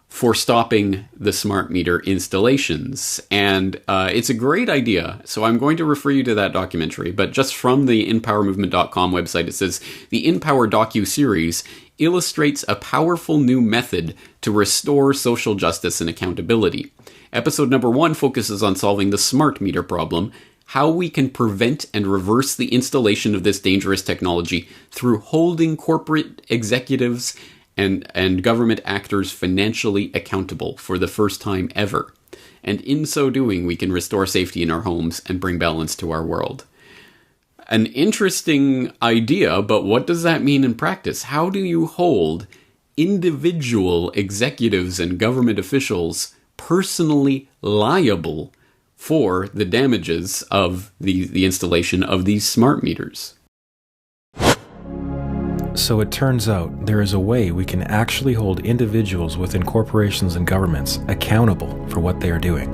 B: for stopping the smart meter installations. And it's a great idea. So I'm going to refer you to that documentary. But just from the InPowerMovement.com website, it says, the InPower docu-series illustrates a powerful new method to restore social justice and accountability. Episode number 1 focuses on solving the smart meter problem, how we can prevent and reverse the installation of this dangerous technology through holding corporate executives and government actors financially accountable for the first time ever. And in so doing, we can restore safety in our homes and bring balance to our world. An interesting idea, but what does that mean in practice? How do you hold individual executives and government officials personally liable for the damages of the installation of these smart meters?
M: So it turns out there is a way we can actually hold individuals within corporations and governments accountable for what they are doing.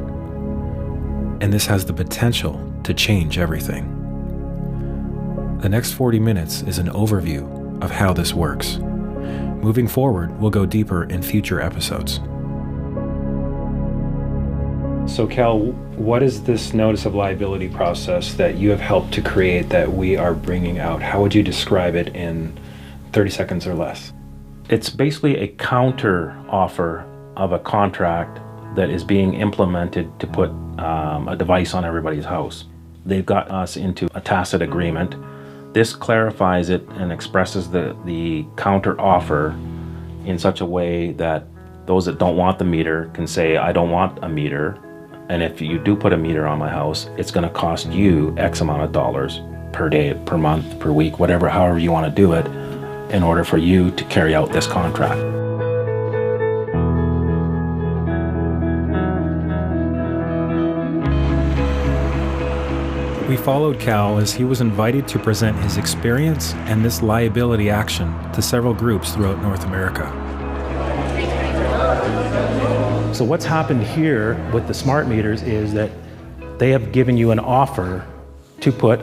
M: And this has the potential to change everything. The next 40 minutes is an overview of how this works. Moving forward, we'll go deeper in future episodes.
N: So Cal, what is this notice of liability process that you have helped to create that we are bringing out? How would you describe it in 30 seconds or less?
O: It's basically a counter offer of a contract that is being implemented to put a device on everybody's house. They've got us into a tacit agreement. This clarifies it and expresses the counter offer in such a way that those that don't want the meter can say, I don't want a meter, and if you do put a meter on my house, it's going to cost you X amount of dollars per day, per month, per week, whatever, however you want to do it, in order for you to carry out this contract.
M: We followed Cal as he was invited to present his experience and this liability action to several groups throughout North America.
O: So what's happened here with the smart meters is that they have given you an offer to put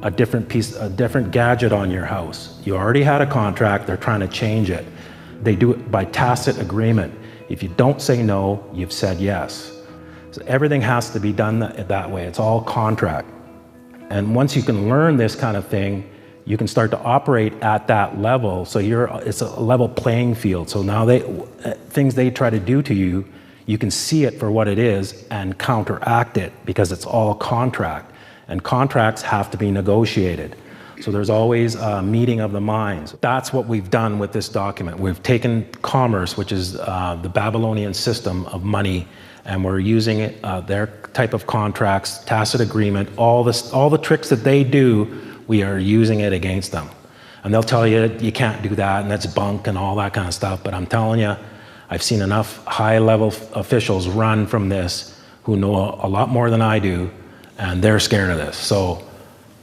O: a different gadget on your house. You already had a contract, they're trying to change it. They do it by tacit agreement. If you don't say no, you've said yes. So everything has to be done that way. It's all contract. And once you can learn this kind of thing, you can start to operate at that level. So it's a level playing field. So now things they try to do to you, you can see it for what it is and counteract it because it's all contract. And contracts have to be negotiated. So there's always a meeting of the minds. That's what we've done with this document. We've taken commerce, which is the Babylonian system of money, and we're using it, their type of contracts, tacit agreement, all the tricks that they do, we are using it against them. And they'll tell you, you can't do that, and that's bunk and all that kind of stuff. But I'm telling you, I've seen enough high-level officials run from this who know a lot more than I do, and they're scared of this. So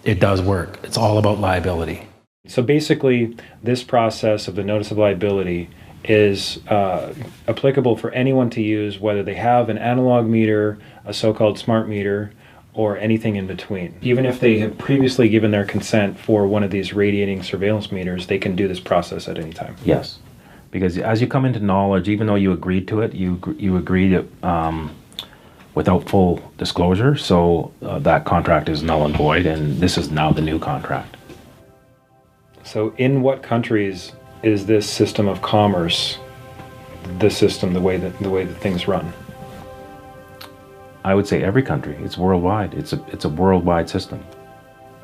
O: it does work. It's all about liability.
N: So basically, this process of the notice of liability is applicable for anyone to use, whether they have an analog meter, a so-called smart meter, or anything in between. Even if they have previously given their consent for one of these radiating surveillance meters, they can do this process at any time.
O: Yes.
M: Because as you come into knowledge, even though you agreed to it, you agreed it without full disclosure. So that contract is null and void, and this is now the new contract.
N: So in what countries is this system of commerce, the system, the way that things run?
M: I would say every country. It's worldwide. It's a worldwide system.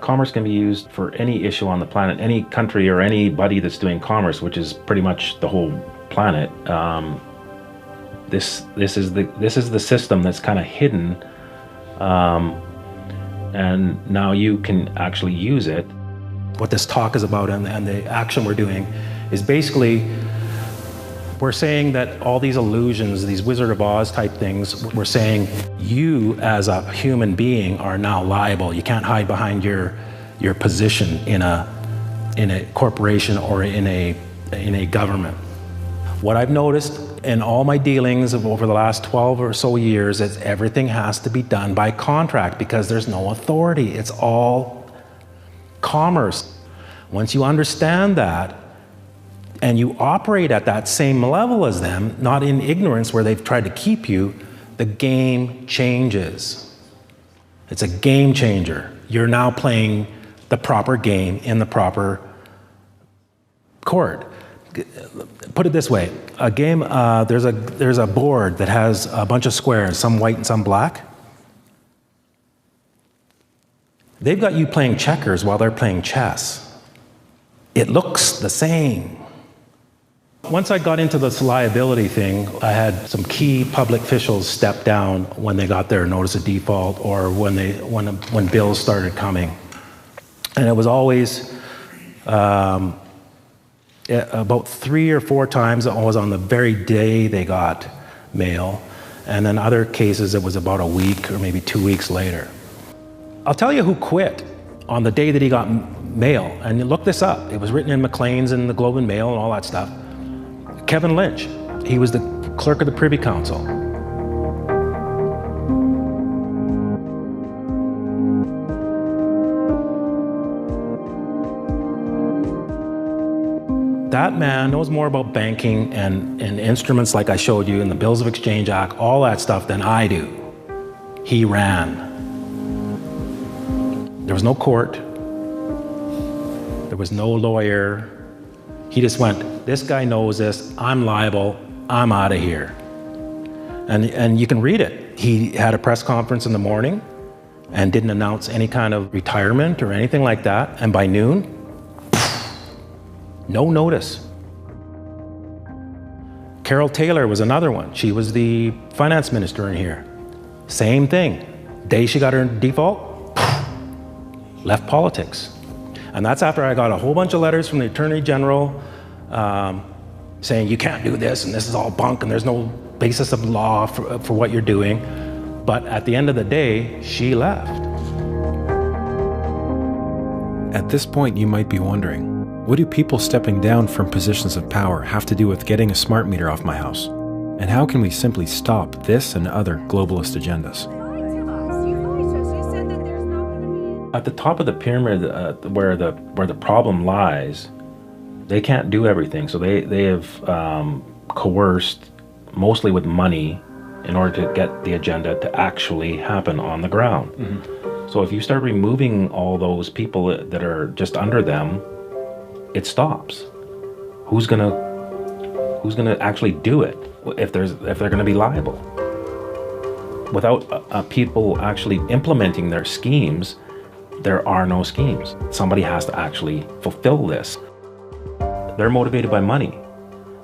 M: Commerce can be used for any issue on the planet. Any country or anybody that's doing commerce, which is pretty much the whole planet. This is the system that's kind of hidden, and now you can actually use it.
O: What this talk is about and the action we're doing is basically, we're saying that all these illusions, these Wizard of Oz type things, we're saying you as a human being are now liable. You can't hide behind your position in a corporation or in a government. What I've noticed in all my dealings over the last 12 or so years is everything has to be done by contract because there's no authority. It's all commerce. Once you understand that and you operate at that same level as them, not in ignorance where they've tried to keep you, the game changes. It's a game changer. You're now playing the proper game in the proper court. Put it this way, a game, there's a board that has a bunch of squares, some white and some black. They've got you playing checkers while they're playing chess. It looks the same. Once I got into this liability thing, I had some key public officials step down when they got their notice of default or when bills started coming. And it was always about 3 or 4 times it was on the very day they got mail. And then other cases, it was about a week or maybe 2 weeks later. I'll tell you who quit on the day that he got mail. And you look this up. It was written in Maclean's and the Globe and Mail and all that stuff. Kevin Lynch. He was the clerk of the Privy Council. That man knows more about banking and instruments like I showed you in the Bills of Exchange Act, all that stuff than I do. He ran. There was no court. There was no lawyer. He just went, this guy knows this, I'm liable, I'm out of here. And you can read it. He had a press conference in the morning and didn't announce any kind of retirement or anything like that. And by noon, no notice. Carol Taylor was another one. She was the finance minister in here. Same thing. Day she got her default, left politics. And that's after I got a whole bunch of letters from the Attorney General saying you can't do this and this is all bunk and there's no basis of law for what you're doing. But at the end of the day, she left.
M: At this point, you might be wondering, what do people stepping down from positions of power have to do with getting a smart meter off my house? And how can we simply stop this and other globalist agendas?
O: At the top of the pyramid, where the problem lies, they can't do everything. So they have coerced, mostly with money, in order to get the agenda to actually happen on the ground. Mm-hmm. So if you start removing all those people that are just under them, it stops. Who's gonna actually do it if they're gonna be liable? Without people actually implementing their schemes, there are no schemes. Somebody has to actually fulfill this. They're motivated by money.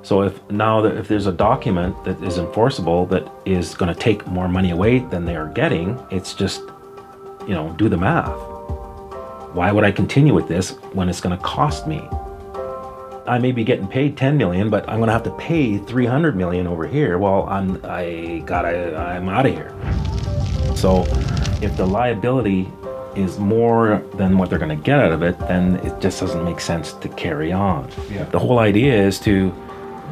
O: So if there's a document that is enforceable that is going to take more money away than they are getting, it's just, do the math. Why would I continue with this when it's going to cost me? I may be getting paid $10 million, but I'm going to have to pay $300 million over here. Well, I'm out of here. So if the liability is more than what they're going to get out of it, then it just doesn't make sense to carry on. Yeah. The whole idea is to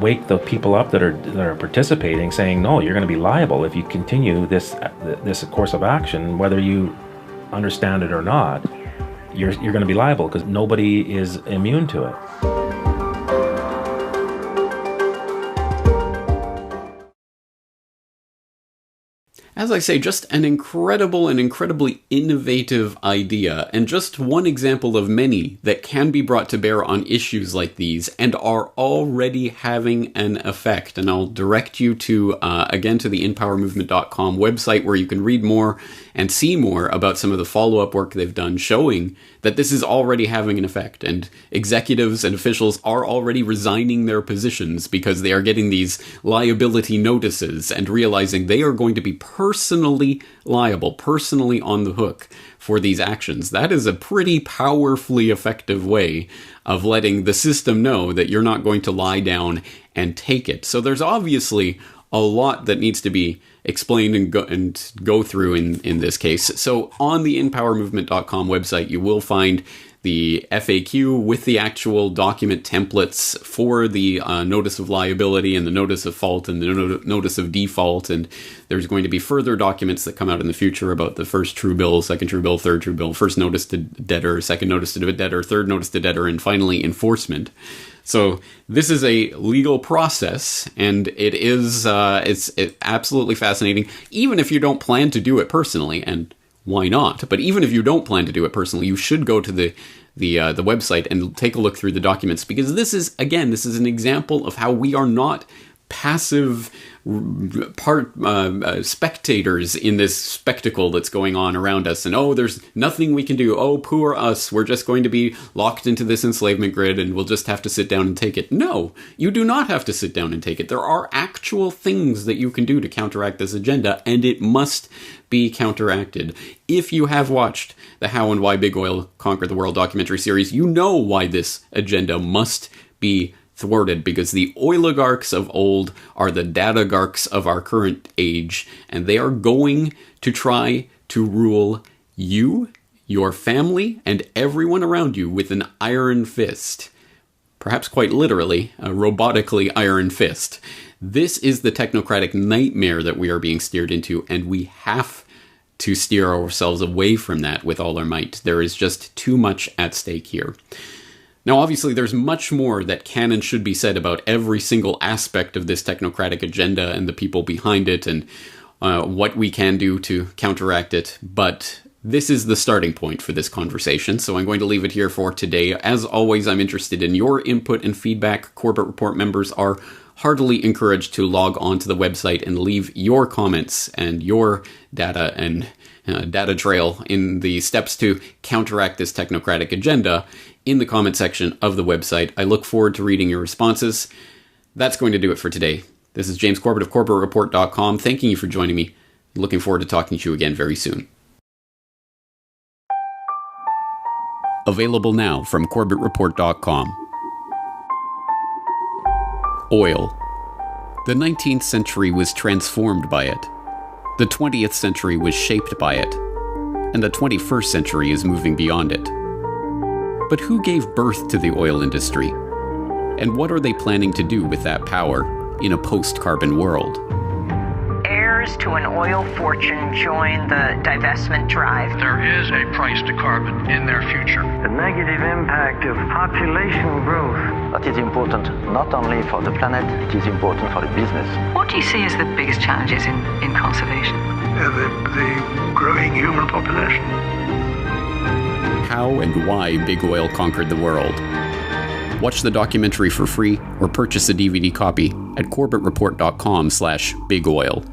O: wake the people up that are participating, saying, no, you're going to be liable if you continue this course of action, whether you understand it or not. You're going to be liable because nobody is immune to it.
B: as I say, just an incredible and incredibly innovative idea, and just one example of many that can be brought to bear on issues like these and are already having an effect. And I'll direct you to, again, to the InPowerMovement.com website, where you can read more and see more about some of the follow-up work they've done showing that this is already having an effect, and executives and officials are already resigning their positions because they are getting these liability notices and realizing they are going to be personally liable, personally on the hook for these actions. That is a pretty powerfully effective way of letting the system know that you're not going to lie down and take it. So there's obviously a lot that needs to be explained and go through in this case. So on the InPowerMovement.com website, you will find the FAQ with the actual document templates for the notice of liability and the notice of fault and the notice of default. And there's going to be further documents that come out in the future about the first true bill, second true bill, third true bill, first notice to debtor, second notice to debtor, third notice to debtor, and finally enforcement. So this is a legal process, and it is it's absolutely fascinating, even if you don't plan to do it personally, and why not? But even if you don't plan to do it personally, you should go to the website and take a look through the documents, because this is an example of how we are not passive spectators in this spectacle that's going on around us, and there's nothing we can do, poor us, we're just going to be locked into this enslavement grid and we'll just have to sit down and take it. No, you do not have to sit down and take it. There are actual things that you can do to counteract this agenda, and it must be counteracted. If you have watched the How and Why Big Oil Conquered the World documentary series, you know why this agenda must be thwarted, because the oligarchs of old are the datagarchs of our current age, and they are going to try to rule you, your family, and everyone around you with an iron fist. Perhaps quite literally, a robotically iron fist. This is the technocratic nightmare that we are being steered into, and we have to steer ourselves away from that with all our might. There is just too much at stake here. Now, obviously, there's much more that can and should be said about every single aspect of this technocratic agenda and the people behind it, and what we can do to counteract it, but this is the starting point for this conversation, so I'm going to leave it here for today. As always, I'm interested in your input and feedback. Corbett Report members are heartily encouraged to log on to the website and leave your comments and your data and data trail in the steps to counteract this technocratic agenda in the comment section of the website. I look forward to reading your responses. That's going to do it for today. This is James Corbett of CorbettReport.com. Thanking you for joining me. Looking forward to talking to you again very soon. Available now from CorbettReport.com. Oil. The 19th century was transformed by it. The 20th century was shaped by it. And the 21st century is moving beyond it. But who gave birth to the oil industry? And what are they planning to do with that power in a post-carbon world?
P: Heirs to an oil fortune join the divestment drive.
Q: There is a price to carbon in their future.
R: The negative impact of population growth.
S: That is important not only for the planet, it is important for the business.
T: What do you see as the biggest challenges in conservation?
Q: The growing human population.
B: How and why big oil conquered the world. Watch the documentary for free or purchase a DVD copy at CorbettReport.com/bigoil.